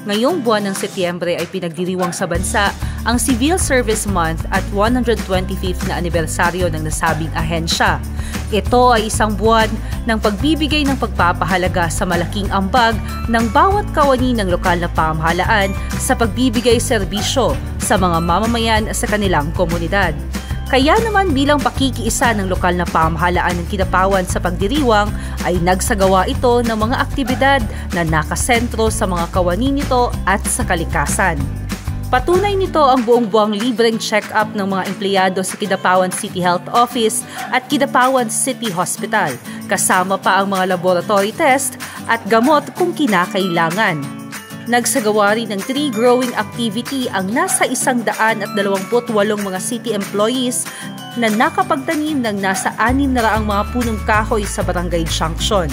Ngayong buwan ng Setyembre ay pinagdiriwang sa bansa ang Civil Service Month at 125th na anibersaryo ng nasabing ahensya. Ito ay isang buwan ng pagbibigay ng pagpapahalaga sa malaking ambag ng bawat kawani ng lokal na pamahalaan sa pagbibigay serbisyo sa mga mamamayan sa kanilang komunidad. Kaya naman bilang pakikiisa ng lokal na pamahalaan ng Kidapawan sa pagdiriwang ay nagsagawa ito ng mga aktibidad na nakasentro sa mga kawani nito at sa kalikasan. Patunay nito ang buong-buwang libreng check-up ng mga empleyado sa Kidapawan City Health Office at Kidapawan City Hospital, kasama pa ang mga laboratory test at gamot kung kinakailangan. Nagsagawa rin ng tree growing activity ang nasa 128 mga city employees na nakapagtanim ng nasa 600 mga punong kahoy sa Barangay Junction.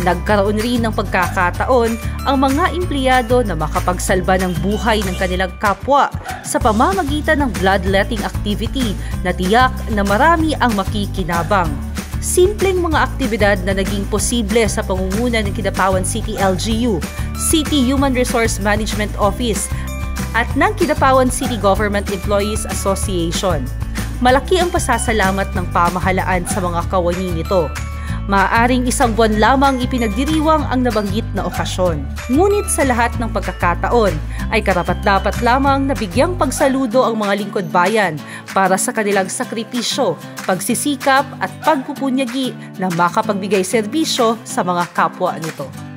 Nagkaroon rin ng pagkakataon ang mga empleyado na makapagsalba ng buhay ng kanilang kapwa sa pamamagitan ng bloodletting activity na tiyak na marami ang makikinabang. Simpleng mga aktibidad na naging posible sa pangunguna ng Kidapawan City LGU, City Human Resource Management Office at ng Kidapawan City Government Employees Association. Malaki ang pasasalamat ng pamahalaan sa mga kawani nito. Maaaring isang buwan lamang ipinagdiriwang ang nabanggit na okasyon. Ngunit sa lahat ng pagkakataon ay karapat-dapat lamang na bigyang pagsaludo ang mga lingkod bayan para sa kanilang sakripisyo, pagsisikap at pagpupunyagi na makapagbigay serbisyo sa mga kapwa nito.